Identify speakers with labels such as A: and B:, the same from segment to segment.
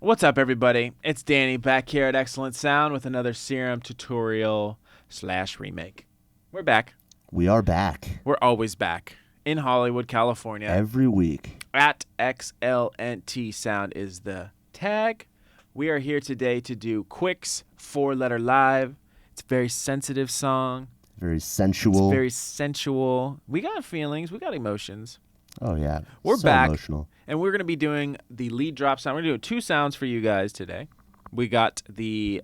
A: What's up, everybody? It's Danny back here at Excellent Sound with another Serum tutorial / remake. We're back.
B: We are back.
A: We're always back in Hollywood, California.
B: Every week.
A: At XLNTSOUND is the tag. We are here today to do Quix 4-letter live. It's a very sensitive song.
B: Very sensual.
A: It's very sensual. We got feelings. We got emotions.
B: Oh, yeah.
A: We're
B: so
A: back.
B: Emotional.
A: And we're going to be doing the lead drop sound. We're going to do 2 sounds for you guys today. We got the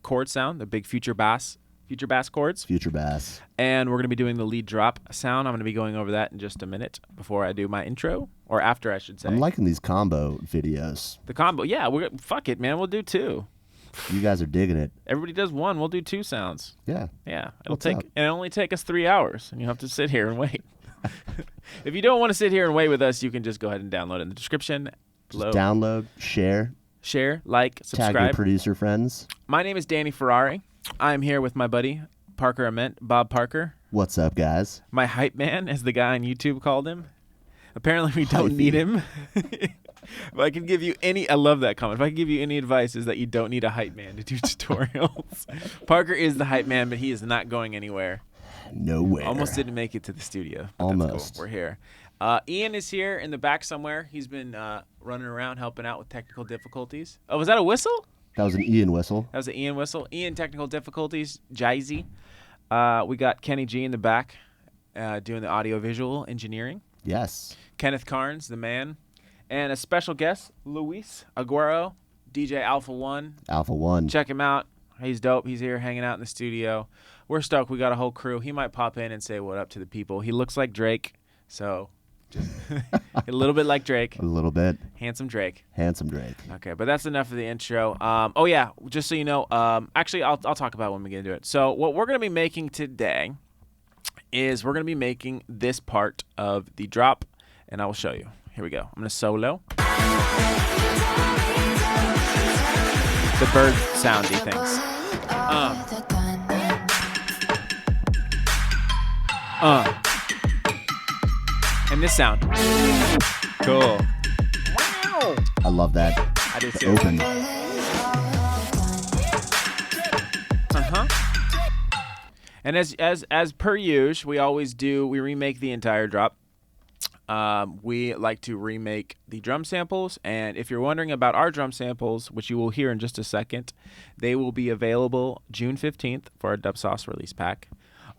A: chord sound, the big future bass chords.
B: Future bass.
A: And we're going to be doing the lead drop sound. I'm going to be going over that in just a minute before I do my intro, or after, I should say.
B: I'm liking these combo videos.
A: The combo, yeah. Fuck it, man. We'll do 2.
B: You guys are digging it.
A: Everybody does 1. We'll do 2 sounds.
B: Yeah.
A: Yeah.
B: What's up?
A: It'll only take us 3 hours, and you have to sit here and wait. If you don't want to sit here and wait with us, you can just go ahead and download it in the description below.
B: Just download, share,
A: like, subscribe.
B: tag your producer friends.
A: My name is Danny Ferrari. I'm here with my buddy Parker Ament, Bob Parker.
B: What's up, guys?
A: My hype man, as the guy on YouTube called him. Apparently we don't need him. If I can give you I love that comment. If I can give you any advice, is that you don't need a hype man to do tutorials. Parker is the hype man, but he is not going anywhere.
B: Nowhere.
A: Almost didn't make it to the studio.
B: Almost.
A: That's cool. We're here. Ian is here in the back somewhere. He's been running around helping out with technical difficulties. Oh, was that a whistle?
B: That was an Ian whistle.
A: That was an Ian whistle. Ian, technical difficulties. Jayzy. We got Kenny G in the back doing the audio-visual engineering.
B: Yes.
A: Kenneth Carnes, the man. And a special guest, Luis Aguero, DJ Alpha One.
B: Alpha One.
A: Check him out. He's dope. He's here hanging out in the studio. We're stoked. We got a whole crew. He might pop in and say what up to the people. He looks like Drake, so just a little bit like Drake.
B: A little bit.
A: Handsome Drake.
B: Handsome Drake.
A: Okay, but that's enough of the intro. Oh, yeah, just so you know, actually, I'll talk about it when we get into it. So what we're going to be making today is we're going to be making this part of the drop, and I will show you. Here we go. I'm going to solo. The bird soundy things. And this sound. Cool. Wow.
B: I love that.
A: I do too.
B: Open.
A: And as per usual, we remake the entire drop. We like to remake the drum samples, and if you're wondering about our drum samples, which you will hear in just a second, they will be available June 15th for our DUBSAUCE release pack.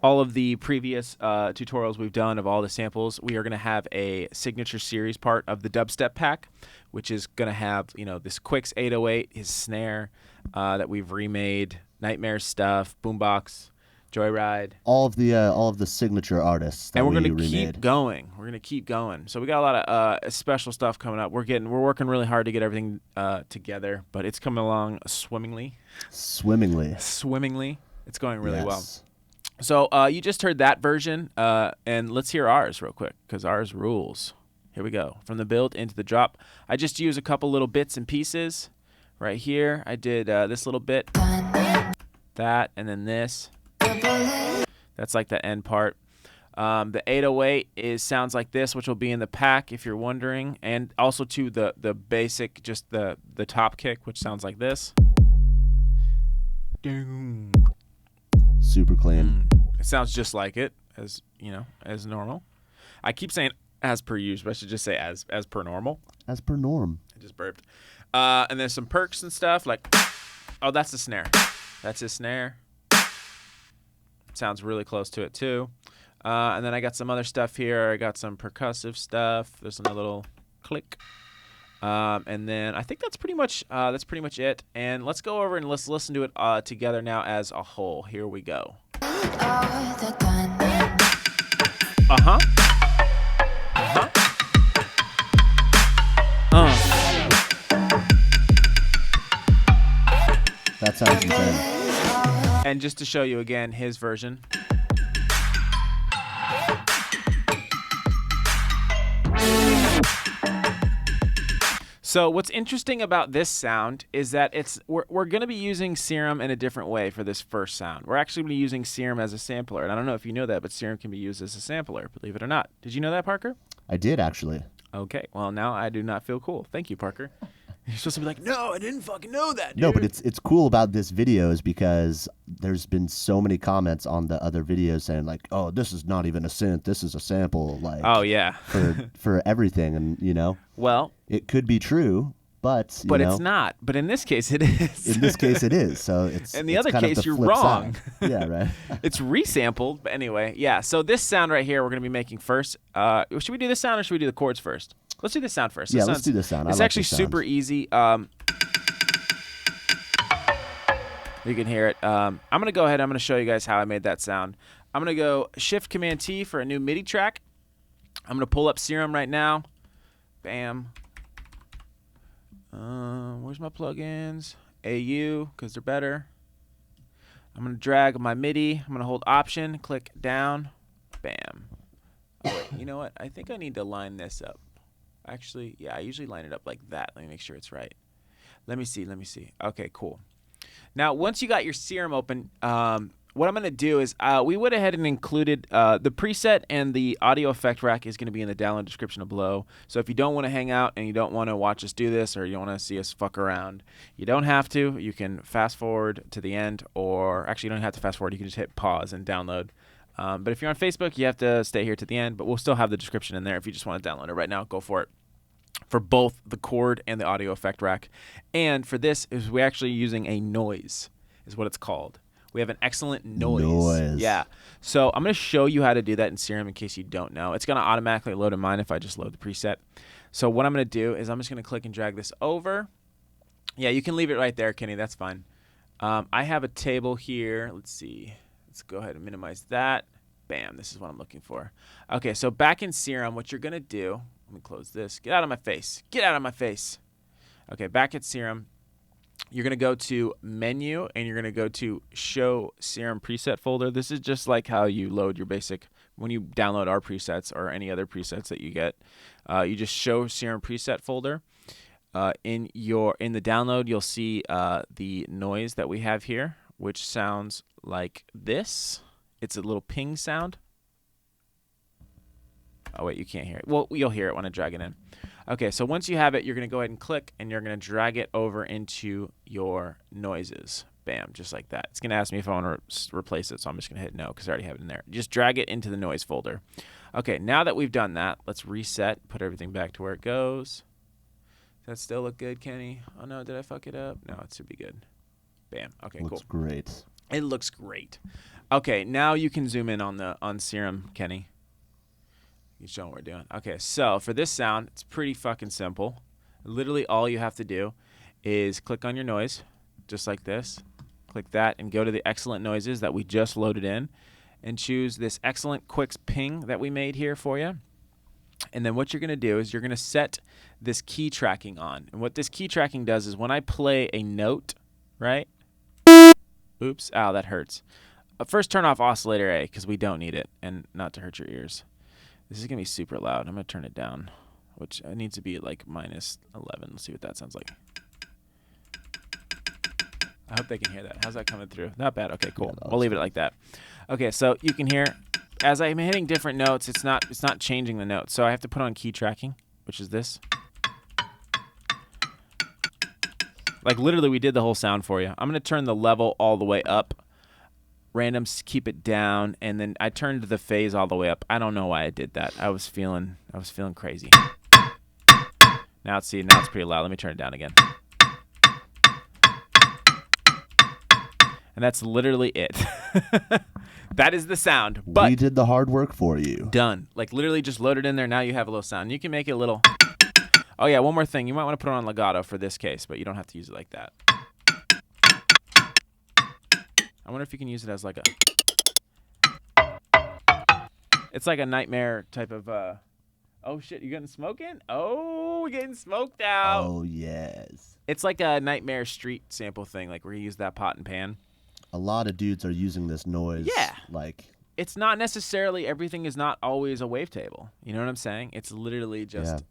A: All of the previous tutorials we've done of all the samples, we are going to have a signature series part of the dubstep pack, which is going to have, this Quix 808, his snare that we've remade, Nightmare stuff, Boombox, Joyride.
B: All of the signature artists that
A: and we're
B: going
A: to keep going. We're going to keep going. So we got a lot of special stuff coming up. We're working really hard to get everything together, but it's coming along swimmingly.
B: Swimmingly.
A: It's going really well.
B: Yes.
A: So you just heard that version, and let's hear ours real quick, because ours rules. Here we go. From the build into the drop. I just used a couple little bits and pieces. Right here, I did this little bit, that, and then this. That's like the end part. The 808 sounds like this, which will be in the pack if you're wondering, and also to the basic, just the top kick, which sounds like this. Doom.
B: Super clean.
A: It sounds just like it, as normal. I keep saying as per usual, but I should just say as per normal.
B: As per norm.
A: I just burped. And there's some perks and stuff like, oh, that's the snare. That's his snare. Sounds really close to it too. And then I got some other stuff here. I got some percussive stuff. There's another little click. And then I think that's pretty much it. And let's go over and let's listen to it together now as a whole. Here we go.
B: That sounds insane.
A: And just to show you again his version. So what's interesting about this sound is that we're going to be using Serum in a different way for this first sound. We're actually going to be using Serum as a sampler. And I don't know if you know that, but Serum can be used as a sampler, believe it or not. Did you know that, Parker?
B: I did, actually.
A: Okay. Well, now I do not feel cool. Thank you, Parker. You're supposed to be like, no, I didn't fucking know that, dude.
B: No, but it's cool about this video is because there's been so many comments on the other videos saying like, oh, this is not even a synth, this is a sample, like,
A: oh yeah,
B: for everything, and
A: well,
B: it could be true, but
A: it's not. But in this case, it is.
B: In this case, it is. So it's
A: in the
B: it's
A: other
B: kind of
A: case,
B: the
A: you're
B: flip
A: wrong.
B: side. Yeah, right.
A: It's resampled, but anyway, yeah. So this sound right here, we're gonna be making first. Should we do this sound or should we do the chords first? Let's do this sound first.
B: Yeah, let's do this sound.
A: It's actually super easy. You can hear it. I'm gonna go ahead. I'm gonna show you guys how I made that sound. I'm gonna go Shift Command T for a new MIDI track. I'm gonna pull up Serum right now. Bam. Where's my plugins? AU, because they're better. I'm gonna drag my MIDI. I'm gonna hold Option, click down. Bam. Oh, wait, you know what? I think I need to line this up. Actually, yeah, I usually line it up like that. Let me make sure it's right. Let me see. Okay, cool. Now, once you got your Serum open, what I'm going to do is we went ahead and included the preset, and the audio effect rack is going to be in the download description below. So if you don't want to hang out and you don't want to watch us do this, or you want to see us fuck around, you don't have to. You can fast forward to the end, or actually you don't have to fast forward. You can just hit pause and download. But if you're on Facebook, you have to stay here to the end, but we'll still have the description in there. If you just want to download it right now, go for it. For both the chord and the audio effect rack. And for this, is we're actually using a noise, is what it's called. We have an excellent noise. Yeah. So I'm going to show you how to do that in Serum in case you don't know. It's going to automatically load in mine if I just load the preset. So what I'm going to do is I'm just going to click and drag this over. Yeah, you can leave it right there, Kenny. That's fine. I have a table here. Let's see. Let's go ahead and minimize that. Bam. This is what I'm looking for. Okay, so back in Serum, what you're going to do, let me close this. Get out of my face. Get out of my face. Okay, back at Serum, you're going to go to Menu, and you're going to go to Show Serum Preset Folder. This is just like how you load your basic, when you download our presets or any other presets that you get. You just show Serum Preset Folder. In the download, you'll see the noise that we have here, which sounds like this. It's a little ping sound. Oh, wait, you can't hear it. Well, you'll hear it when I drag it in. Okay, so once you have it, you're going to go ahead and click, and you're going to drag it over into your noises. Bam, just like that. It's going to ask me if I want to replace it, so I'm just going to hit no because I already have it in there. Just drag it into the noise folder. Okay, now that we've done that, let's reset, put everything back to where it goes. Does that still look good, Kenny? Oh, no, did I fuck it up? No, it should be good. Bam. Okay,
B: looks
A: cool.
B: Great.
A: It looks great. Okay, now you can zoom in on Serum, Kenny. You show what we're doing. Okay, so for this sound, it's pretty fucking simple. Literally all you have to do is click on your noise, just like this. Click that and go to the excellent noises that we just loaded in and choose this excellent Quix ping that we made here for you. And then what you're going to do is you're going to set this key tracking on. And what this key tracking does is when I play a note, right? Oops, ow, that hurts. First turn off oscillator A because we don't need it and not to hurt your ears. This is going to be super loud. I'm going to turn it down, which needs to be at like -11. Let's see what that sounds like. I hope they can hear that. How's that coming through? Not bad. Okay, cool.
B: Yeah,
A: we'll leave it like that. Okay, so you can hear as I'm hitting different notes, it's not changing the notes. So I have to put on key tracking, which is this. Like literally we did the whole sound for you. I'm going to turn the level all the way up. Randoms keep it down, and then I turned the phase all the way up. I don't know why I did that. I was feeling crazy. Now it's pretty loud. Let me turn it down again. And that's literally it. That is the sound. But
B: we did the hard work for you.
A: Done. Like literally just load it in there. Now you have a little sound. You can make it a little. Oh yeah, one more thing. You might want to put it on legato for this case, but you don't have to use it like that. I wonder if you can use it as like it's like a nightmare type of, oh shit, you getting smoking? Oh, we're getting smoked out.
B: Oh, yes.
A: It's like a nightmare street sample thing, like where you use that pot and pan.
B: A lot of dudes are using this noise.
A: Yeah.
B: Like,
A: it's not necessarily, everything is not always a wavetable. You know what I'm saying? It's literally just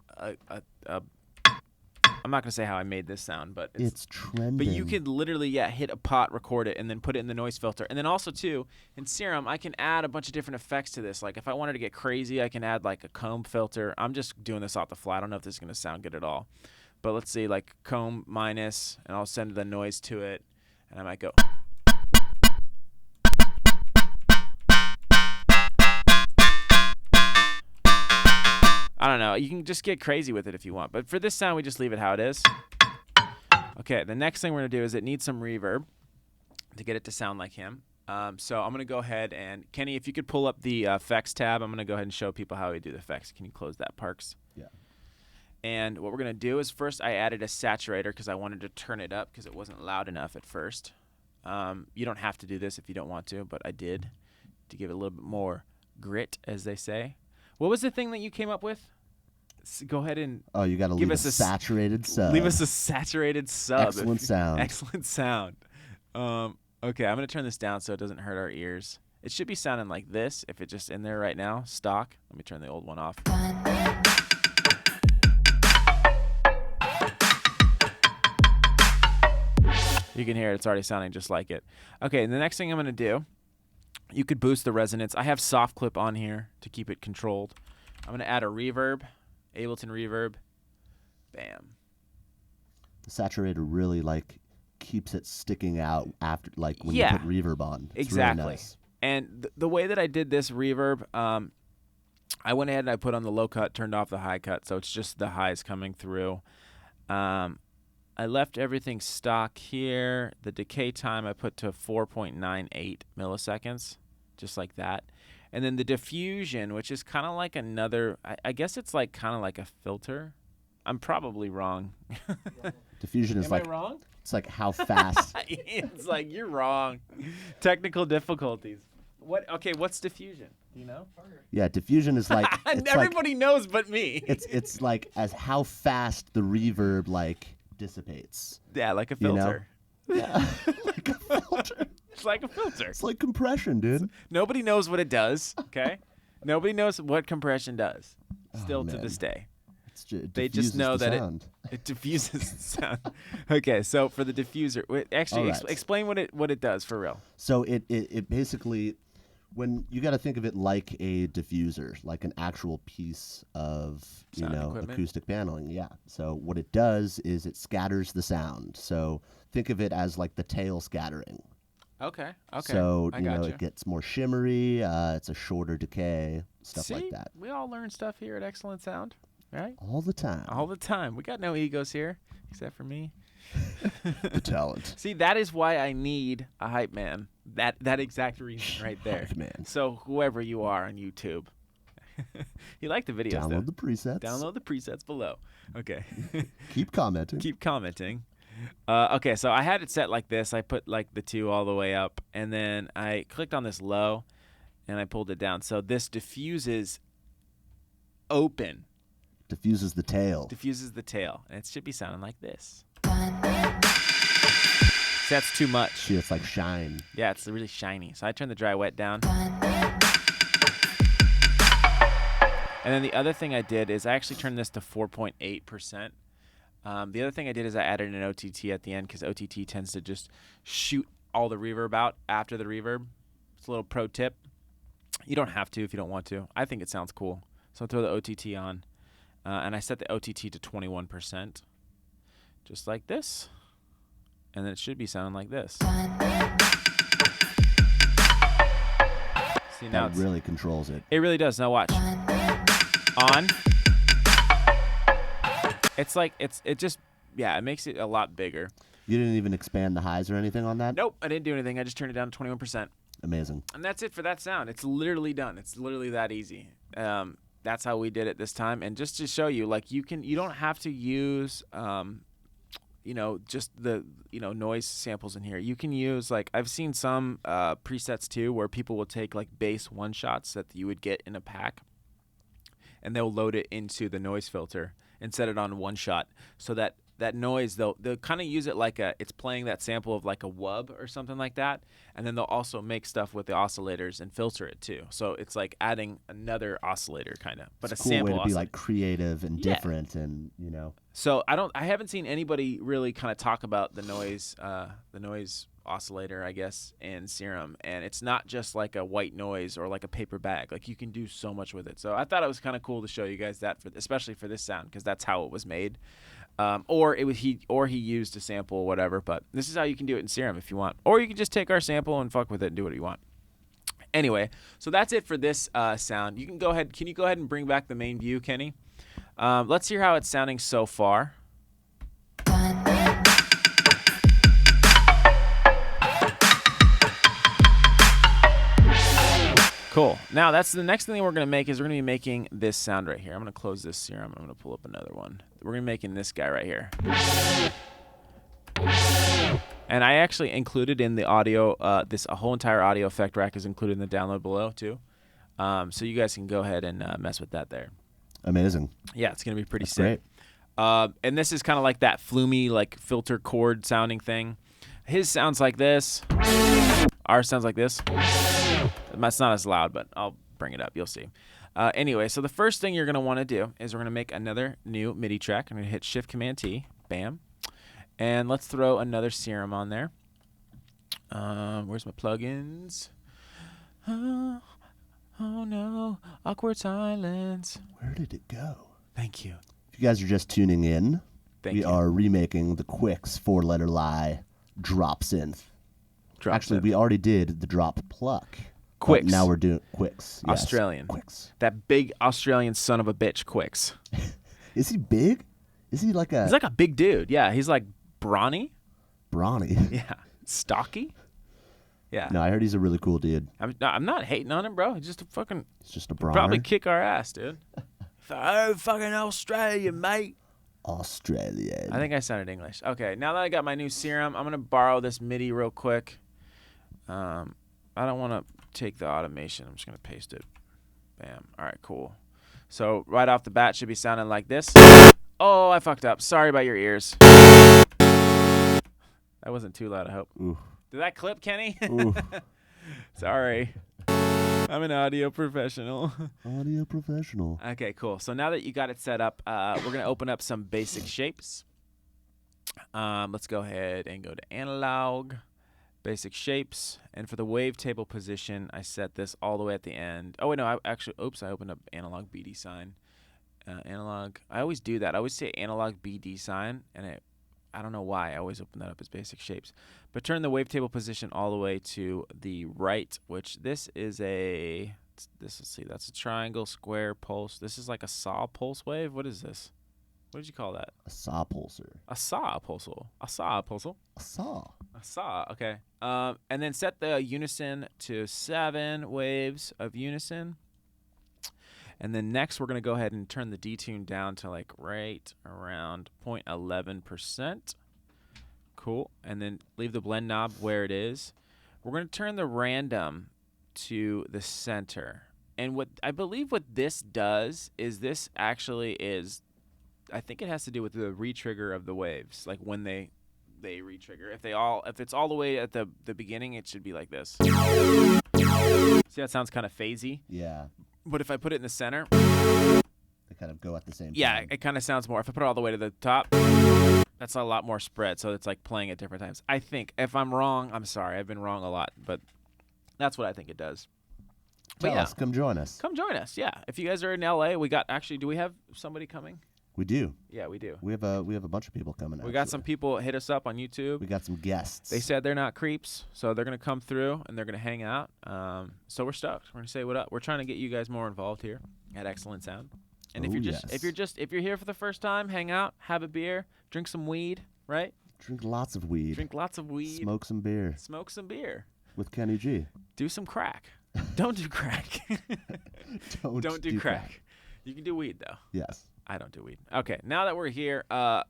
A: I'm not going to say how I made this sound, but
B: it's trending.
A: But you could literally, hit a pot, record it, and then put it in the noise filter. And then also, too, in Serum, I can add a bunch of different effects to this. Like, if I wanted to get crazy, I can add, like, a comb filter. I'm just doing this off the fly. I don't know if this is going to sound good at all. But let's see, like comb minus, and I'll send the noise to it, and I might go. I don't know. You can just get crazy with it if you want. But for this sound, we just leave it how it is. Okay, the next thing we're going to do is it needs some reverb to get it to sound like him. So I'm going to go ahead and, Kenny, if you could pull up the effects tab, I'm going to go ahead and show people how we do the effects. Can you close that, Parks?
B: Yeah.
A: And what we're going to do is first I added a saturator because I wanted to turn it up because it wasn't loud enough at first. You don't have to do this if you don't want to, but I did to give it a little bit more grit, as they say. What was the thing that you came up with? Go ahead and
B: you got to leave us a saturated sub.
A: Leave us a saturated sub.
B: Excellent sound.
A: Excellent sound. Okay, I'm going to turn this down so it doesn't hurt our ears. It should be sounding like this if it's just in there right now, stock. Let me turn the old one off. You can hear it. It's already sounding just like it. Okay, and the next thing I'm going to do, you could boost the resonance. I have soft clip on here to keep it controlled. I'm going to add a reverb, Ableton reverb. Bam.
B: The saturator really keeps it sticking out after when you put reverb on. It's
A: exactly.
B: Really nice.
A: And the way that I did this reverb, I went ahead and I put on the low cut, turned off the high cut, so it's just the highs coming through. I left everything stock here. The decay time I put to 4.98 milliseconds, just like that. And then the diffusion, which is kind of like another, I guess it's kind of like a filter. I'm probably wrong.
B: Diffusion is
A: Am I wrong?
B: It's like how fast.
A: It's like you're wrong. Technical difficulties. Okay, what's diffusion? Do you know?
B: Yeah, diffusion is like
A: everybody knows but me.
B: It's like as how fast the reverb dissipates.
A: Yeah, like a filter.
B: You know? Yeah, like a filter.
A: It's like a filter.
B: It's like compression, dude.
A: Nobody knows what it does. Okay, nobody knows what compression does. Still to
B: man.
A: this day.
B: They
A: just know that
B: sound.
A: it diffuses the sound. Okay, so for the diffuser, actually explain what it does for real.
B: So it basically, when you got to think of it like a diffuser, like an actual piece of
A: equipment.
B: Acoustic paneling. Yeah. So what it does is it scatters the sound. So think of it as like the tail scattering.
A: Okay.
B: So it gets more shimmery. It's a shorter decay, stuff like that.
A: We all learn stuff here at Excellent Sound, right?
B: All the time.
A: All the time. We got no egos here, except for me.
B: The talent.
A: See, that is why I need a hype man. That exact reason right there.
B: Hype man.
A: So whoever you are on YouTube, you like the videos.
B: Download the presets.
A: Download the presets below. Okay.
B: Keep commenting.
A: Keep commenting. Okay, so I had it set like this. I put the 2 all the way up, and then I clicked on this low, and I pulled it down. So this diffuses open.
B: Diffuses the tail.
A: Diffuses the tail, and it should be sounding like this. So that's too much.
B: See, it's like shine.
A: Yeah, it's really shiny. So I turned the dry wet down. And then the other thing I did is I actually turned this to 4.8%. The other thing I did is I added an OTT at the end because OTT tends to just shoot all the reverb out after the reverb. It's a little pro tip. You don't have to if you don't want to. I think it sounds cool. So I'll throw the OTT on. And I set the OTT to 21%. Just like this. And then it should be sounding like this. See, now
B: that really controls it.
A: It really does. Now watch. On. It's it makes it a lot bigger.
B: You didn't even expand the highs or anything on that?
A: Nope, I didn't do anything. I just turned it down to 21%.
B: Amazing.
A: And that's it for that sound. It's literally done. It's literally that easy. That's how we did it this time. And just to show you, you don't have to use just the noise samples in here. You can use I've seen some presets too where people will take bass one shots that you would get in a pack, and they'll load it into the noise filter and set it on one shot, so that noise they'll kind of use it it's playing that sample of a wub or something like that, and then they'll also make stuff with the oscillators and filter it too. So it's like adding another oscillator kind of, but
B: it's
A: a sample
B: way to
A: oscillator.
B: Be creative and different, and
A: So I haven't seen anybody really kind of talk about the noise oscillator, I guess, in Serum, and it's not just like a white noise or like a paper bag. You can do so much with it. So I thought it was kind of cool to show you guys that, especially for this sound, because that's how it was made. Or he used a sample or whatever. But this is how you can do it in Serum if you want. Or you can just take our sample and fuck with it and do what you want. Anyway, so that's it for this sound. You can go ahead. Can you go ahead and bring back the main view, Kenny? Let's hear how it's sounding so far. Cool. Now that's the next thing we're going to make is we're going to be making this sound right here. I'm going to close this Serum. I'm going to pull up another one. We're going to be making this guy right here. And I actually included in the audio, a whole entire audio effect rack is included in the download below too. So you guys can go ahead and mess with that there.
B: Amazing.
A: Yeah, it's going to be pretty
B: That's
A: sick.
B: Great.
A: And this is kind of like that flumy, like filter chord sounding thing. His sounds like this. Ours sounds like this. It's not as loud, but I'll bring it up. You'll see. Anyway, so the first thing you're going to want to do is we're going to make another new MIDI track. I'm going to hit Shift-Command-T. Bam. And let's throw another Serum on there. Where's my plugins? Oh no. Awkward silence.
B: Where did it go?
A: Thank you.
B: If you guys are just tuning in, we
A: you.
B: are remaking the Quix 4-letter lie drop synth. Actually, we already did the drop pluck.
A: Quix.
B: Now we're doing Quix. Yes.
A: Australian.
B: Quix.
A: That big Australian son of a bitch, Quix.
B: Is he big? Is he like a...
A: He's like a big dude. Yeah, he's like brawny.
B: Brawny?
A: Yeah. Stocky. Yeah.
B: No, I heard he's a really cool dude.
A: I'm not hating on him, bro. He's just a fucking...
B: He's just a brawner.
A: Probably kick our ass, dude. Oh, fucking Australian, mate.
B: Australian.
A: I think I sounded English. Okay, now that I got my new Serum, I'm going to borrow this MIDI real quick. I don't want to take the automation. I'm just going to paste it. Bam. All right, cool. So right off the bat, should be sounding like this. Oh, I fucked up. Sorry about your ears. That wasn't too loud, I hope.
B: Ooh.
A: Did that clip, Kenny?
B: Ooh.
A: Sorry. I'm an audio professional.
B: Audio professional.
A: Okay, cool. So now that you got it set up, we're going to open up some basic shapes. Let's go ahead and go to analog, basic shapes. And for the wavetable position, I set this all the way at the end. Oh, wait, no, I opened up analog BD sign. Analog. I always do that. I always say analog BD sign, and I don't know why. I always open that up as basic shapes. But turn the wavetable position all the way to the right, which this is let's see, that's a triangle, square, pulse. This is like a saw pulse wave. What is this? What did you call that?
B: A saw pulser.
A: A saw pulsal. A saw pulsal.
B: A saw.
A: A saw, okay. And then set the unison to 7 waves of unison. And then next, we're going to go ahead and turn the detune down to like right around 0.11%. Cool. And then leave the blend knob where it is. We're going to turn the random to the center. And what I believe what this does is this actually is, I think it has to do with the retrigger of the waves, like when they retrigger. If it's all the way at the beginning, it should be like this. See, that sounds kind of phasey.
B: Yeah.
A: But if I put it in the center,
B: they kind of go at the same time.
A: Yeah, it kind of sounds more. If I put it all the way to the top, that's a lot more spread. So it's like playing at different times. I think. If I'm wrong, I'm sorry. I've been wrong a lot, but that's what I think it does.
B: Tell us. Come join us.
A: Come join us. Yeah. If you guys are in LA, do we have somebody coming?
B: We do.
A: Yeah, we do.
B: We have a bunch of people coming.
A: We got some people hit us up on YouTube.
B: We got some guests.
A: They said they're not creeps, so they're gonna come through and they're gonna hang out. So we're stoked. We're gonna say what up. We're trying to get you guys more involved here at Excellent Sound. And if you're here for the first time, hang out, have a beer, drink some weed, right?
B: Drink lots of weed.
A: Drink lots of weed.
B: Smoke some beer.
A: Smoke some beer.
B: With Kenny G.
A: Do some crack. Don't do crack. Don't do crack. You can do weed though.
B: Yes.
A: I don't do weed. Okay, now that we're here,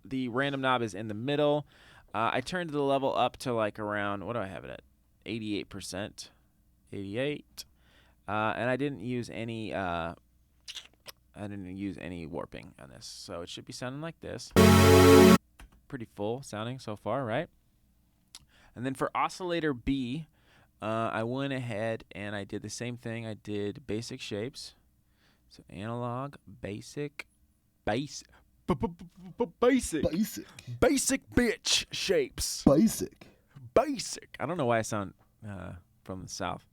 A: the random knob is in the middle. I turned the level up to like around, what do I have it at? 88%. 88. And I didn't use any warping on this. So it should be sounding like this. Pretty full sounding so far, right? And then for oscillator B, I went ahead and I did the same thing. I did basic shapes. So analog, basic bitch shapes.
B: Basic.
A: I don't know why I sound from the South.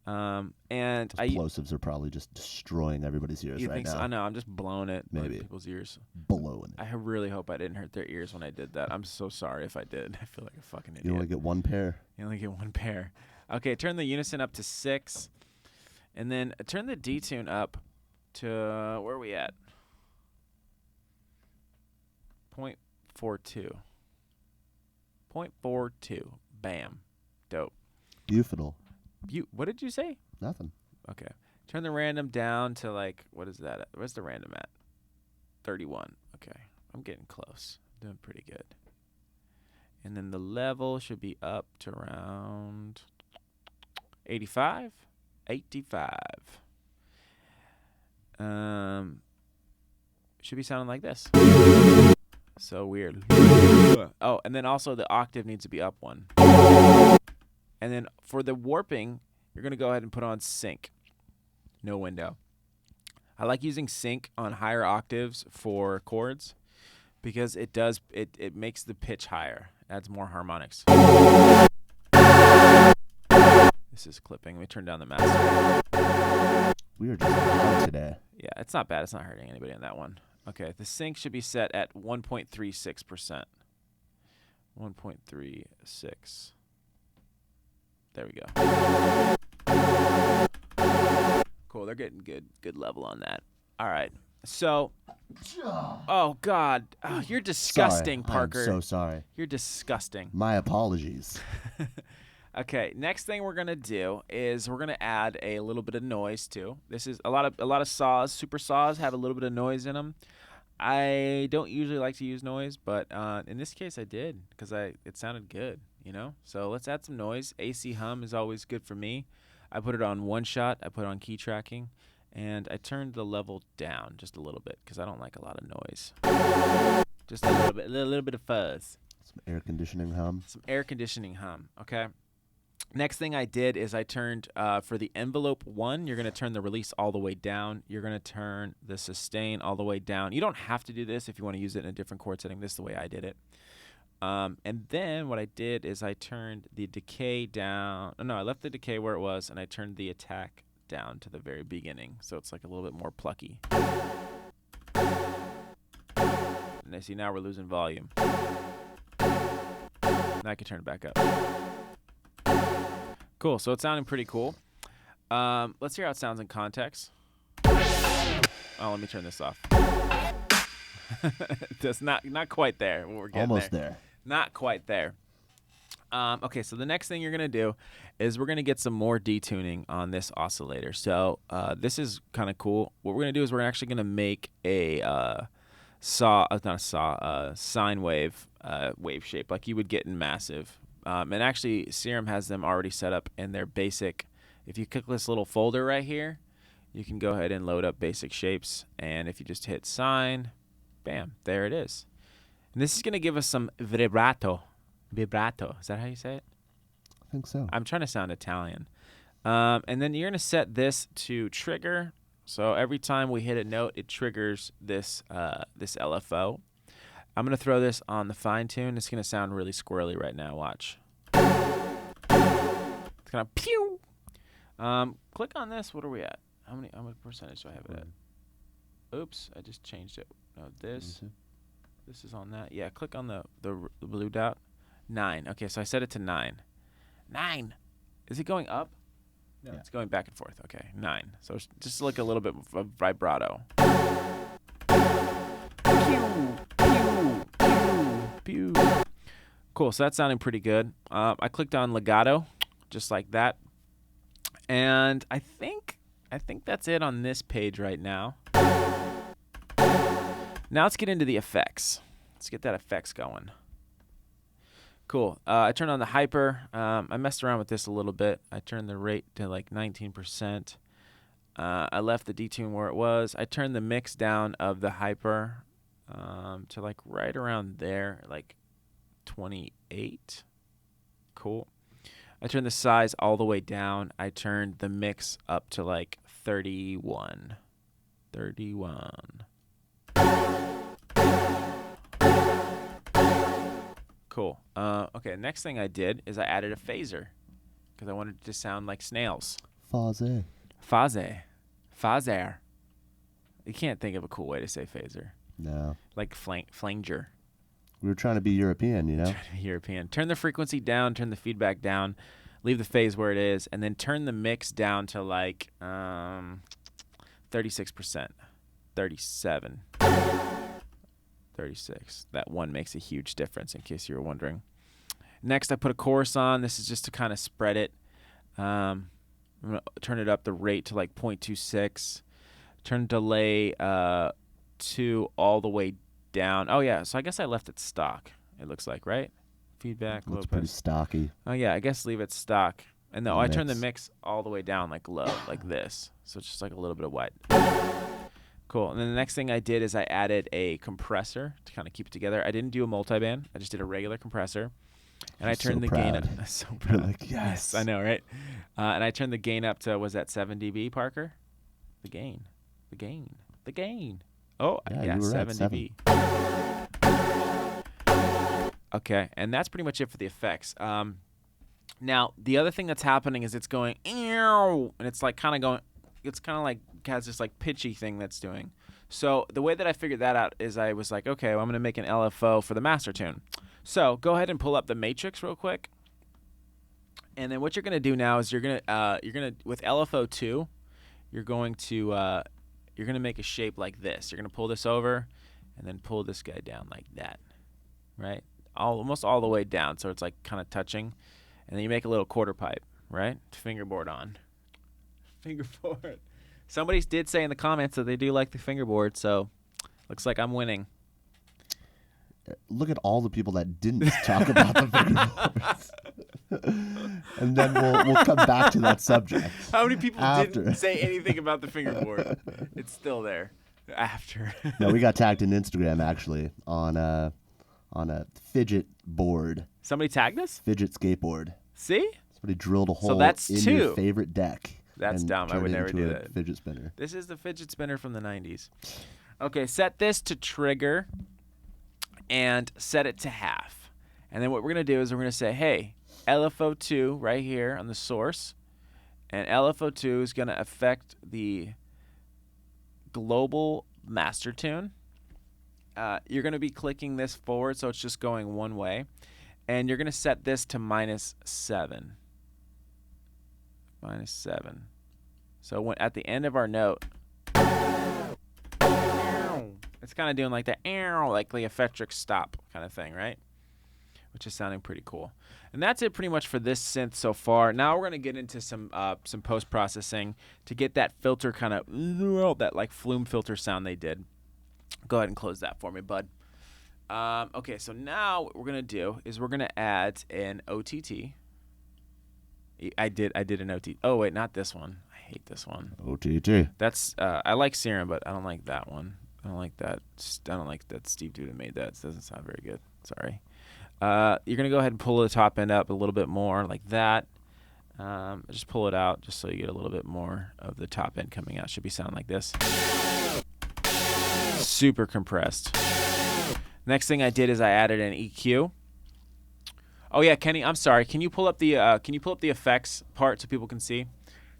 A: And
B: Plosives are probably just destroying everybody's ears
A: you
B: right
A: think
B: now.
A: so? I know. I'm just blowing it on
B: Maybe.
A: people's ears.
B: Blowing it.
A: I really hope I didn't hurt their ears when I did that. I'm so sorry if I did. I feel like a fucking idiot.
B: You only get one pair.
A: You only get one pair. Okay, turn the unison up to 6. And then turn the detune up to, where are we at? 0.42. 0.42. Bam. Dope.
B: Beautiful.
A: What did you say?
B: Nothing.
A: Okay. Turn the random down to like, what is that? Where's the random at? 31. Okay. I'm getting close. Doing pretty good. And then the level should be up to around 85. 85. Should be sounding like this. So weird. Oh, and then also the octave needs to be up 1. And then for the warping, you're going to go ahead and put on sync. No window. I like using sync on higher octaves for chords because it makes the pitch higher. Adds more harmonics. This is clipping. Let me turn down the master.
B: We are just loud today.
A: Yeah, it's not bad. It's not hurting anybody on that one. Okay, the sync should be set at 1.36%. 1.36. There we go. Cool, they're getting good level on that. All right. So, oh God, you're disgusting,
B: Sorry.
A: Parker.
B: I'm so sorry.
A: You're disgusting.
B: My apologies.
A: Okay, next thing we're gonna do is we're gonna add a little bit of noise too. This is a lot of saws, super saws have a little bit of noise in them. I don't usually like to use noise, but in this case I did because it sounded good, you know. So let's add some noise. AC hum is always good for me. I put it on one shot. I put it on key tracking, and I turned the level down just a little bit because I don't like a lot of noise. Just a little bit of fuzz.
B: Some air conditioning hum.
A: Some air conditioning hum. Okay. Next thing I did is I turned, for the envelope 1, you're going to turn the release all the way down. You're going to turn the sustain all the way down. You don't have to do this if you want to use it in a different chord setting. This is the way I did it. And then what I did is I turned the decay down. Oh, no, I left the decay where it was, and I turned the attack down to the very beginning. So it's like a little bit more plucky. And I see now we're losing volume. Now I can turn it back up. Cool, so it's sounding pretty cool. Let's hear how it sounds in context. Oh, let me turn this off. That's not quite there. We're getting
B: almost there.
A: Not quite there. Okay, so the next thing you're going to do is we're going to get some more detuning on this oscillator. So this is kind of cool. What we're going to do is we're actually going to make a sine wave wave shape like you would get in Massive. And actually, Serum has them already set up in their basic. If you click this little folder right here, you can go ahead and load up basic shapes. And if you just hit sine, bam, there it is. And this is going to give us some vibrato. Vibrato. Is that how you say it?
B: I think so.
A: I'm trying to sound Italian. And then you're going to set this to trigger. So every time we hit a note, it triggers this LFO. I'm going to throw this on the fine tune. It's going to sound really squirrely right now. Watch. It's going to pew. Click on this. What are we at? How much percentage do I have it at? Oops, I just changed it. No, this is on that. Yeah, click on the blue dot. 9. Okay, so I set it to 9. 9. Is it going up? No, it's going back and forth. Okay, 9. So it's just like a little bit of vibrato. Pew, pew, pew, pew. Cool, so that's sounding pretty good. I clicked on legato, just like that. And I think that's it on this page right now. Now let's get into the effects. Let's get that effects going. Cool. I turned on the hyper. I messed around with this a little bit. I turned the rate to like 19%. I left the detune where it was. I turned the mix down of the hyper to like right around there, like 28. Cool. I turned the size all the way down. I turned the mix up to like 31. 31. Cool. Okay, next thing I did is I added a phaser because I wanted it to sound like snails.
B: Phase.
A: Phaser. You can't think of a cool way to say phaser.
B: No.
A: Like flanger.
B: We were trying to be European, you know?
A: European. Turn the frequency down, turn the feedback down, leave the phase where it is, and then turn the mix down to like 36%. 37. 36. That one makes a huge difference in case you were wondering. Next, I put a chorus on. This is just to kind of spread it. I'm going to turn it up the rate to like 0.26. Turn delay 2 all the way down. Oh, yeah. So I guess I left it stock, it looks like, right? Feedback.
B: Looks pretty stocky.
A: Oh, yeah. I guess leave it stock. And I turn the
B: Mix.
A: mix all the way down, like low, like this. So it's just like a little bit of white. Cool. And then the next thing I did is I added a compressor to kind of keep it together. I didn't do a multiband. I just did a regular compressor. And I turned the gain up. So proud.
B: You're like, yes.
A: I know, right? And I turned the gain up to, was that 7 dB, Parker? The gain. Oh, yeah,
B: you were
A: 7
B: right,
A: dB. Okay, and that's pretty much it for the effects. Now, the other thing that's happening is it's going, and it's like kind of going, it's kind of like has this like pitchy thing that's doing. So the way that I figured that out is I was like, okay, well, I'm going to make an LFO for the master tune. So go ahead and pull up the matrix real quick. And then what you're going to do now is you're going to with LFO 2, you're going to make a shape like this. You're going to pull this over and then pull this guy down like that. Right? Almost all the way down, so it's like kind of touching. And then you make a little quarter pipe, right? Fingerboard on. Fingerboard. Somebody did say in the comments that they do like the fingerboard, so looks like I'm winning.
B: Look at all the people that didn't talk about the fingerboards. And then we'll come back to that subject.
A: How many people
B: after.
A: didn't say anything about the fingerboard? It's still there. After.
B: No, we got tagged in Instagram actually on a fidget board.
A: Somebody tagged us?
B: Fidget skateboard.
A: See?
B: Somebody drilled a hole
A: that's
B: in
A: 2.
B: your favorite deck.
A: That's
B: and
A: dumb. I would
B: turned it
A: never
B: into
A: do
B: a
A: that.
B: Fidget spinner.
A: This is the fidget spinner from the 90s. Okay, set this to trigger and set it to half. And then what we're going to do is we're going to say, hey, LFO2 right here on the source. And LFO2 is going to affect the global master tune. You're going to be clicking this forward, so it's just going one way. And you're going to set this to -7. -7. So when at the end of our note, it's kind of doing like that, like the effectric stop kind of thing, right? Which is sounding pretty cool. And that's it pretty much for this synth so far. Now we're going to get into some post-processing to get that filter kind of, that like flume filter sound they did. Go ahead and close that for me, bud. Okay, so now what we're going to do is we're going to add an OTT. I did an OTT. Oh, wait, not this one. I hate this one.
B: OTT.
A: That's I like Serum, but I don't like that one. I don't like that Steve Duda made that. It doesn't sound very good. Sorry. You're going to go ahead and pull the top end up a little bit more like that. Just pull it out just so you get a little bit more of the top end coming out. Should be sounding like this. Super compressed. Next thing I did is I added an EQ. Oh yeah, Kenny, I'm sorry. Can you pull up the effects part so people can see?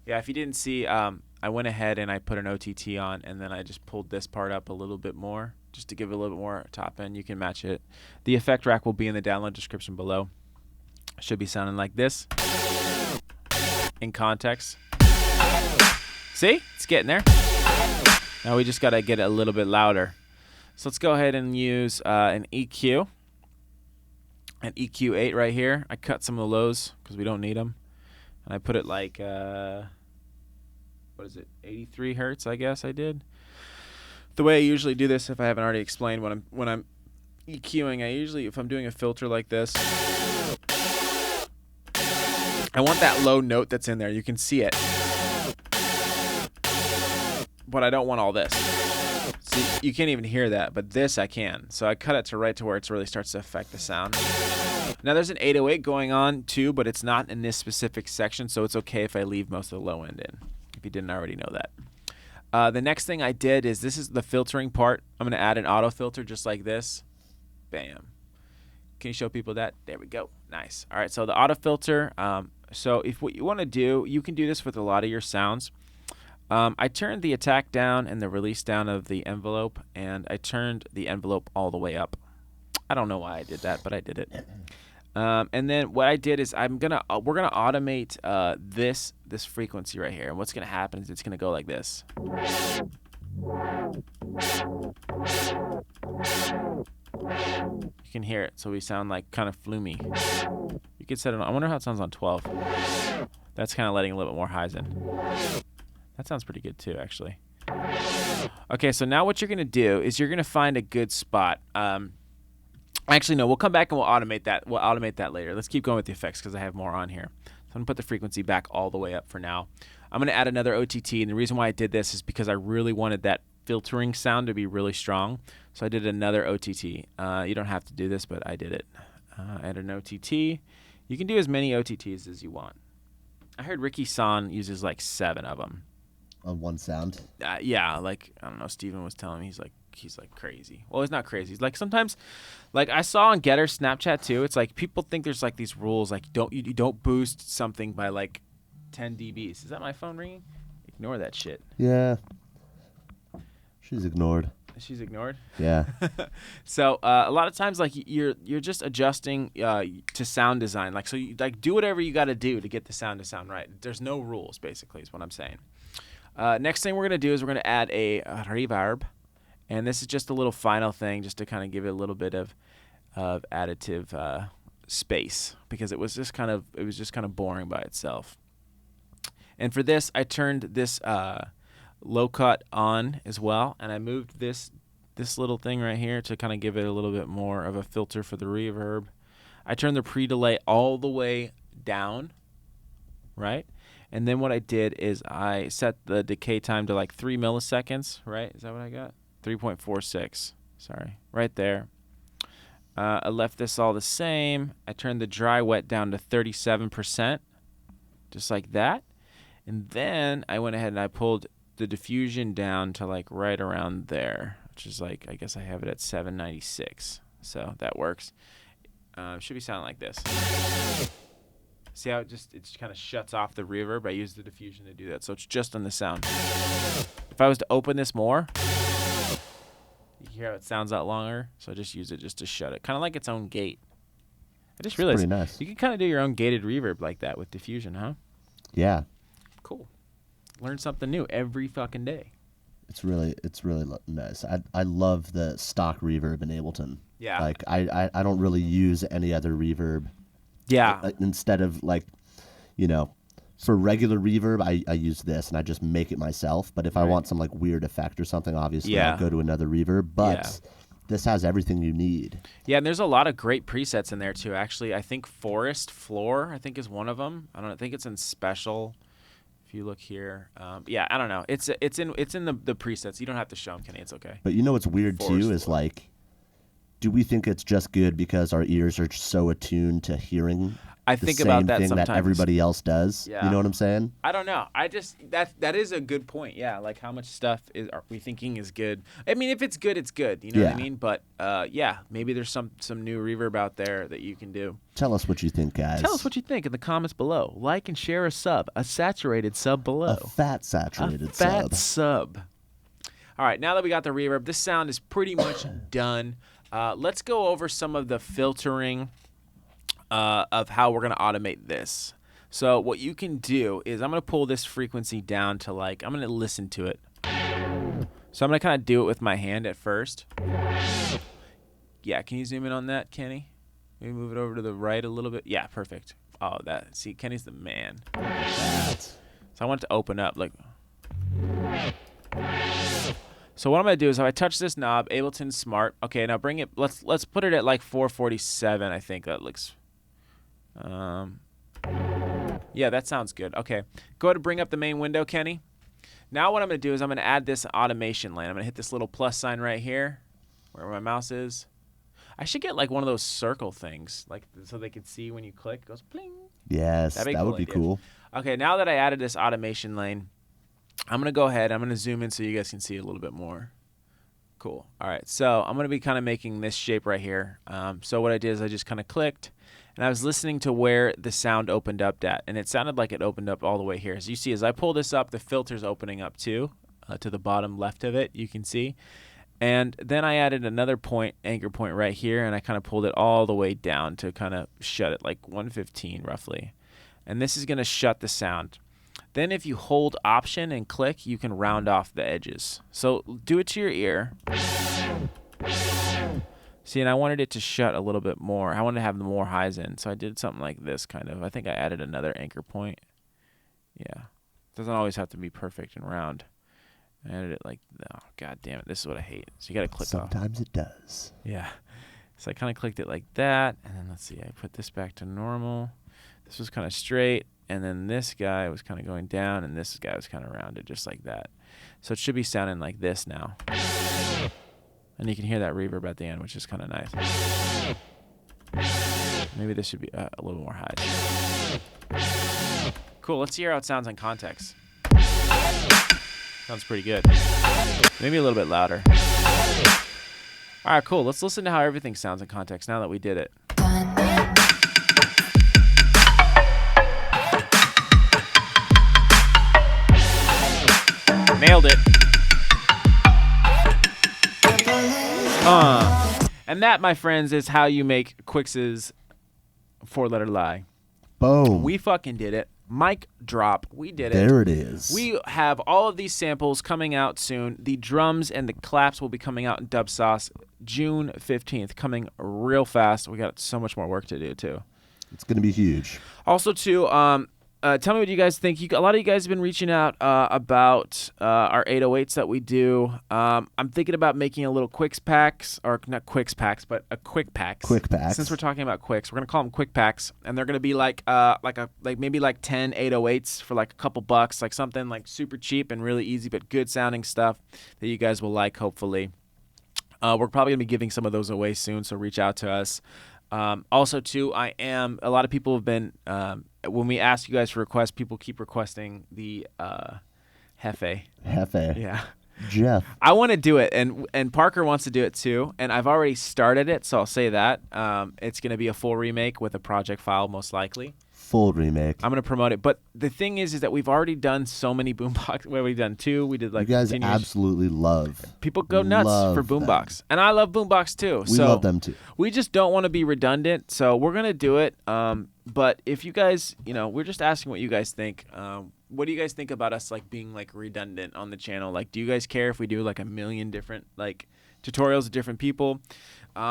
A: Yeah, if you didn't see, I went ahead and I put an OTT on, and then I just pulled this part up a little bit more just to give it a little bit more top end. You can match it. The effect rack will be in the download description below. Should be sounding like this in context. See? It's getting there. Now we just got to get it a little bit louder. So let's go ahead and use an EQ. An EQ8 right here. I cut some of the lows because we don't need them. And I put it like, what is it, 83 hertz, I guess I did. The way I usually do this, if I haven't already explained, when I'm EQing, I usually, if I'm doing a filter like this, I want that low note that's in there. You can see it. But I don't want all this. See, you can't even hear that, but this I can. So I cut it to right to where it really starts to affect the sound. Now there's an 808 going on too, but it's not in this specific section, so it's okay if I leave most of the low end in, if you didn't already know that. The next thing I did is, this is the filtering part. I'm going to add an auto filter just like this. Bam. Can you show people that? There we go. Nice. All right, so the auto filter, So if what you want to do, you can do this with a lot of your sounds. I turned the attack down and the release down of the envelope, and I turned the envelope all the way up. I don't know why I did that, but I did it. And then what I did is we're gonna automate this frequency right here. And what's gonna happen is it's gonna go like this. You can hear it, so we sound like kind of flumy. You could set it on. I wonder how it sounds on 12. That's kind of letting a little bit more highs in. That sounds pretty good too, actually. Okay, so now what you're gonna do is you're gonna find a good spot. Actually, no, we'll come back and we'll automate that. We'll automate that later. Let's keep going with the effects because I have more on here. So I'm gonna put the frequency back all the way up for now. I'm gonna add another OTT, and the reason why I did this is because I really wanted that filtering sound to be really strong. So I did another OTT. You don't have to do this, but I did it. Add an OTT. You can do as many OTTs as you want. I heard Ricky San uses like 7 of them.
B: On one sound?
A: Yeah, like, I don't know, Steven was telling me he's like crazy. Well, he's not crazy. He's like sometimes, like I saw on Getter Snapchat too, it's like people think there's like these rules, like you don't boost something by like 10 dBs. Is that my phone ringing? Ignore that shit.
B: Yeah. She's ignored.
A: She's ignored?
B: Yeah.
A: So a lot of times like you're just adjusting to sound design. Like so you like do whatever you got to do to get the sound to sound right. There's no rules basically is what I'm saying. Next thing we're going to do is we're going to add a reverb. And this is just a little final thing just to kind of give it a little bit of additive space because it was just kind of boring by itself. And for this, I turned this low cut on as well, and I moved this little thing right here to kind of give it a little bit more of a filter for the reverb. I turned the pre-delay all the way down, right? And then what I did is I set the decay time to like 3 milliseconds, right? Is that what I got? 3.46. Sorry, right there. I left this all the same. I turned the dry wet down to 37%, just like that. And then I went ahead and I pulled the diffusion down to like right around there, which is like, I guess I have it at 796. So that works. Should be sounding like this. See how it just kind of shuts off the reverb? I use the diffusion to do that. So it's just on the sound. If I was to open this more, you can hear how it sounds out longer. So I just use it just to shut it. Kind of like its own gate. I just realized
B: pretty nice.
A: You can kind of do your own gated reverb like that with diffusion, huh?
B: Yeah.
A: Cool. Learn something new every fucking day.
B: It's really nice. I love the stock reverb in Ableton.
A: Yeah.
B: Like I don't really use any other reverb.
A: Yeah.
B: Instead of like, you know, for regular reverb, I use this and I just make it myself. But if I want some like weird effect or something, obviously I'll go to another reverb. But this has everything you need.
A: Yeah, and there's a lot of great presets in there too. Actually, I think Forest Floor, I think is one of them. I don't know, I think it's in Special. If you look here, yeah, I don't know. It's in the presets. You don't have to show them, Kenny. It's okay.
B: But you know what's weird too is like, do we think it's just good because our ears are so attuned to hearing
A: I
B: the
A: think
B: same
A: about that
B: thing
A: sometimes.
B: that everybody else does?
A: Yeah.
B: You know what I'm saying?
A: I don't know. I just that is a good point. Yeah, like how much stuff are we thinking is good? I mean, if it's good, it's good. You know what I mean? But yeah, maybe there's some new reverb out there that you can do.
B: Tell us what you think, guys.
A: Tell us what you think in the comments below. Like and share a sub, a saturated sub below.
B: A fat saturated
A: sub. A fat sub. All right, now that we got the reverb, this sound is pretty much done. Let's go over some of the filtering of how we're going to automate this. So what you can do is I'm going to pull this frequency down to like, I'm going to listen to it. So I'm going to kind of do it with my hand at first. Yeah, can you zoom in on that, Kenny? Maybe move it over to the right a little bit. Yeah, perfect. Oh, that. See, Kenny's the man. So I want it to open up. Like. So what I'm going to do is if I touch this knob, Ableton Smart. Okay, now bring it. Let's put it at like 447, I think. That looks. Yeah, that sounds good. Okay. Go ahead and bring up the main window, Kenny. Now what I'm going to do is I'm going to add this automation lane. I'm going to hit this little plus sign right here where my mouse is. I should get like one of those circle things, like so they can see when you click. It goes bling.
B: Yes, that would be cool.
A: Okay, now that I added this automation lane, I'm going to go ahead. I'm going to zoom in so you guys can see it a little bit more. Cool. All right, so I'm going to be kind of making this shape right here. So what I did is I just kind of clicked, and I was listening to where the sound opened up at, and it sounded like it opened up all the way here. As you see, as I pull this up, the filter's opening up too, to the bottom left of it, you can see. And then I added another point, anchor point right here, and I kind of pulled it all the way down to kind of shut it, like 115 roughly. And this is going to shut the sound. Then if you hold Option and click, you can round off the edges. So do it to your ear. See, and I wanted it to shut a little bit more. I wanted to have the more highs in, so I did something like this kind of. I think I added another anchor point. Yeah. Doesn't always have to be perfect and round. I added it like, oh, god damn it. This is what I hate. So you got to click off.
B: Sometimes it does.
A: Yeah. So I kind of clicked it like that, and then let's see. I put this back to normal. This was kind of straight, and then this guy was kind of going down, and this guy was kind of rounded just like that. So it should be sounding like this now. And you can hear that reverb at the end, which is kind of nice. Maybe this should be a little more high. Cool. Let's hear how it sounds in context. Sounds pretty good. Maybe a little bit louder. All right, cool. Let's listen to how everything sounds in context now that we did it. Nailed it. And that, my friends, is how you make Quix's 4-letter lie.
B: Boom.
A: We fucking did it. Mic drop. We did it.
B: There it is.
A: We have all of these samples coming out soon. The drums and the claps will be coming out in DUBSAUCE June 15th, coming real fast. We got so much more work to do, too.
B: It's going to be huge.
A: Also, too, tell me what you guys think. A lot of you guys have been reaching out about our 808s that we do. I'm thinking about making a little Quix packs, or not Quix packs, but a quick packs.
B: Quick packs.
A: Since we're talking about Quix, we're gonna call them quick packs, and they're gonna be like maybe 10 808s for like a couple bucks, like something like super cheap and really easy but good sounding stuff that you guys will like. Hopefully, we're probably gonna be giving some of those away soon, so reach out to us. Also, too, a lot of people have been, when we ask you guys for requests, people keep requesting the Nevve.
B: Nevve.
A: Yeah.
B: Jeff.
A: I want to do it, and Parker wants to do it, too, and I've already started it, so I'll say that. It's going to be a full remake with a project file, most likely.
B: Full remake.
A: I'm going to promote it, but the thing is that we've already done so many boombox. Well, we've done 2. We did like.
B: You guys absolutely love.
A: People go nuts for boombox, and I love boombox too.
B: We love them too.
A: We just don't want to be redundant, so we're gonna do it. But if you guys, we're just asking what you guys think. What do you guys think about us like being like redundant on the channel? Like, do you guys care if we do like a million different like tutorials of different people?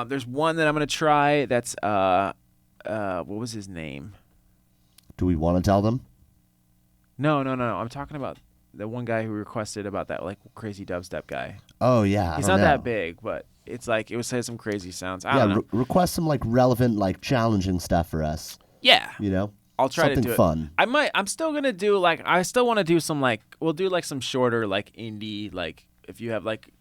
A: There's one that I'm gonna try. That's what was his name?
B: Do we want to tell them?
A: No. I'm talking about the one guy who requested about that like crazy dubstep guy.
B: Oh yeah,
A: he's not that big, but it's like it would say some crazy sounds. I don't know.
B: Request some like relevant, like challenging stuff for us.
A: Yeah, I'll try
B: something
A: to do
B: fun.
A: It. I'm still gonna do like I still want to do some like we'll do like some shorter like indie like if you have like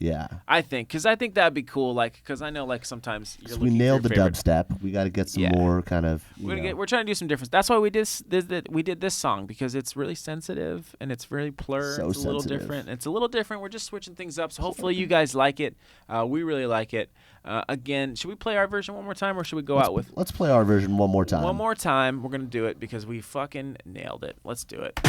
B: Yeah.
A: I think that'd be cool. Like, because I know like sometimes you're looking
B: we nailed
A: for
B: the
A: your favorite.
B: Dubstep. We got to get some more kind of.
A: We're trying to do some difference. That's why we did this song because it's really sensitive and it's really blurred.
B: So
A: it's a little
B: sensitive.
A: different. It's a little different. We're just switching things up. So hopefully you guys like it. We really like it. Again, should we play our version one more time or should we go out with?
B: Let's play our version one more time.
A: One more time. We're gonna do it because we fucking nailed it. Let's do it.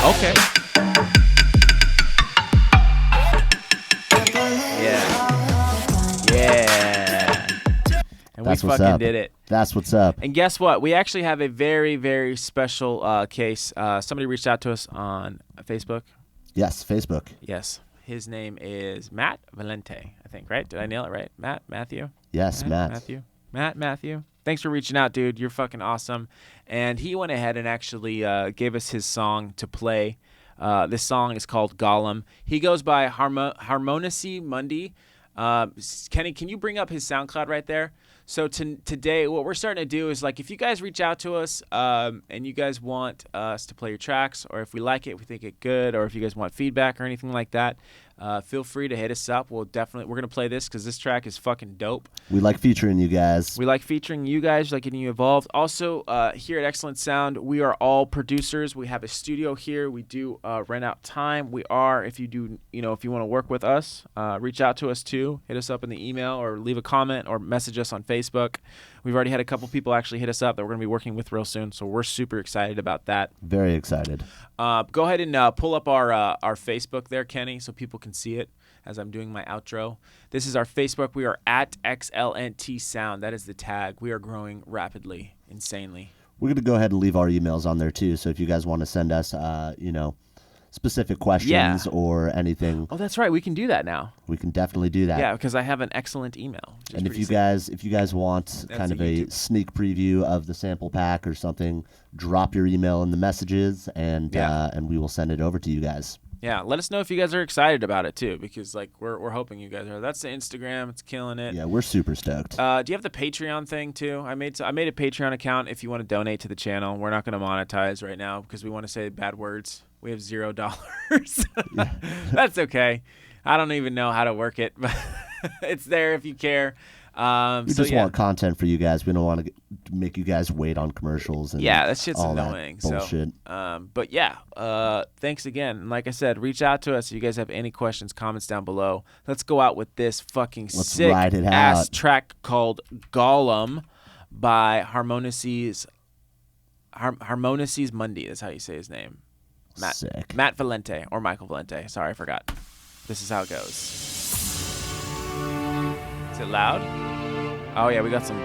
A: Okay. Yeah. And
B: That's
A: we
B: what's
A: fucking
B: up.
A: did it.
B: That's what's up.
A: And guess what? We actually have a very, very special case. Somebody reached out to us on Facebook.
B: Yes, Facebook.
A: Yes. His name is Matt Valente, I think, right? Did I nail it right? Matthew?
B: Yes, Matt.
A: Matthew. Thanks for reaching out, dude. You're fucking awesome. And he went ahead and actually gave us his song to play. This song is called Gollum. He goes by Harmonici Mundi. Kenny, can you bring up his SoundCloud right there? So today, what we're starting to do is like if you guys reach out to us and you guys want us to play your tracks, or if we like it, we think it good, or if you guys want feedback or anything like that, feel free to hit us up. We're gonna play this because this track is fucking dope.
B: We like featuring you guys.
A: We like featuring you guys, like getting you involved. Also, here at Excellent Sound, we are all producers. We have a studio here. We do rent out time. We are, if you do, if you want to work with us, reach out to us too. Hit us up in the email or leave a comment or message us on Facebook. We've already had a couple people actually hit us up that we're going to be working with real soon, so we're super excited about that.
B: Very excited.
A: Go ahead and pull up our Facebook there, Kenny, so people can see it as I'm doing my outro. This is our Facebook. We are at XLNTSOUND. That is the tag. We are growing rapidly, insanely.
B: We're going to go ahead and leave our emails on there too, so if you guys want to send us, specific questions or anything.
A: Oh, that's right. We can do that now.
B: We can definitely do that.
A: Yeah, because I have an excellent email.
B: And if you guys want kind of a sneak preview of the sample pack or something, drop your email in the messages, and we will send it over to you guys. Yeah,
A: let us know if you guys are excited about it too, because like we're hoping you guys are. That's the Instagram. It's killing it.
B: Yeah, we're super stoked.
A: Do you have the Patreon thing too? I made a Patreon account if you want to donate to the channel. We're not going to monetize right now because we want to say bad words. We have $0. Yeah. That's okay. I don't even know how to work it, but it's there if you care.
B: We just want content for you guys. We don't want to make you guys wait on commercials. And
A: that shit's annoying.
B: That bullshit.
A: But thanks again. And like I said, reach out to us if you guys have any questions, comments down below. Let's go out with this fucking sick ass track called Gollum by Harmonices Mundi. That's how you say his name. Matt Valente or Michael Valente. Sorry, I forgot. This is how it goes. Is it loud? Oh yeah, we got some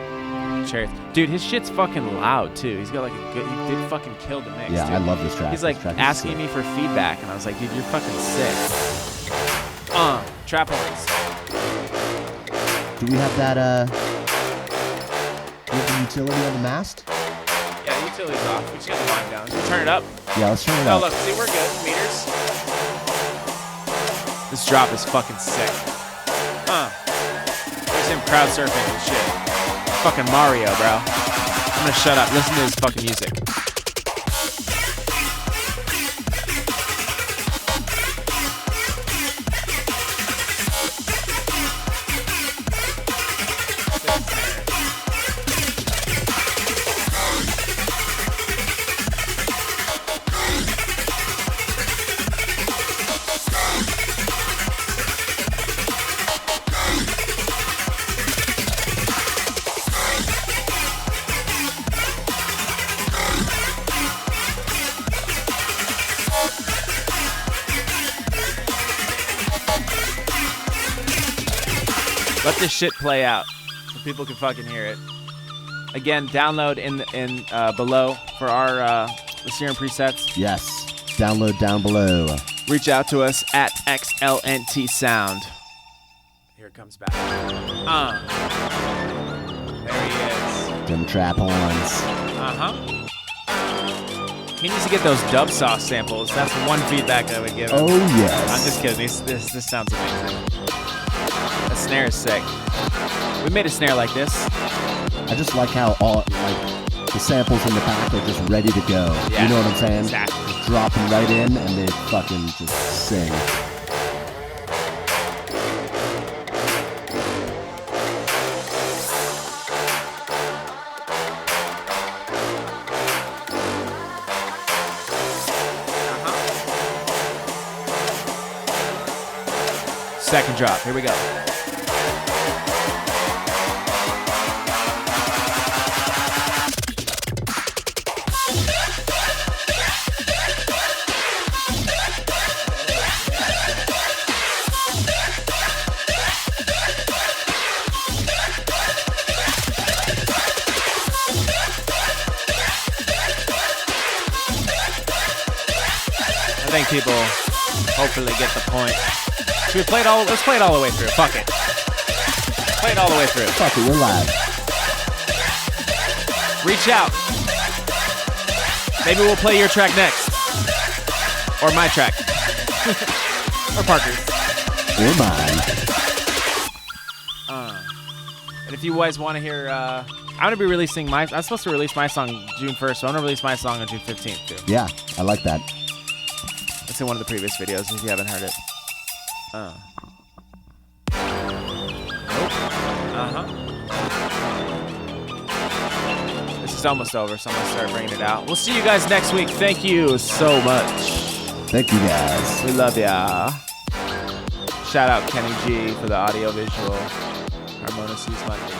A: cherries. Dude, his shit's fucking loud too. He's got like he did fucking kill the mix.
B: Yeah,
A: dude.
B: I love this track.
A: He's like asking me for feedback, and I was like, dude, you're fucking sick. Trap horns.
B: Do we have that? Do we have the utility on the mast?
A: Yeah, utility's off. We just got the volume down. Can we turn it up?
B: Yeah, let's turn it up.
A: Oh, look, see, we're good. Meters. This drop is fucking sick. There's him crowd surfing and shit. Fucking Mario, bro. I'm gonna shut up. Listen to his fucking music. Let this shit play out so people can fucking hear it. Again, download in below for our the Serum presets.
B: Yes, download down below.
A: Reach out to us at XLNTSOUND. Here it comes back. There he is.
B: Them trap horns.
A: He needs to get those DUBSAUCE samples. That's one feedback I would give him.
B: Oh yes.
A: I'm just kidding. This sounds amazing. The snare is sick. We made a snare like this.
B: I just like how all the samples in the back are just ready to go. Yeah, you know what I'm saying?
A: Exactly.
B: Just drop them right in and they fucking just sing.
A: Second drop. Here we go. I think people hopefully get the point. Should we play it all? Let's play it all the way through. Fuck it. Play it all the way through.
B: Fuck it, we're live.
A: Reach out. Maybe we'll play your track next. Or my track. Or Parker's.
B: Or mine.
A: And if if you guys want to hear, I'm gonna be releasing I'm supposed to release my song June 1st, so I'm gonna release my song on June 15th too.
B: Yeah, I like that.
A: It's in one of the previous videos if you haven't heard it. This is almost over, so I'm gonna start bringing it out. We'll see you guys next week. Thank you so much.
B: Thank you guys.
A: We love ya. Shout out Kenny G for the audio visual. Harmonious Monday.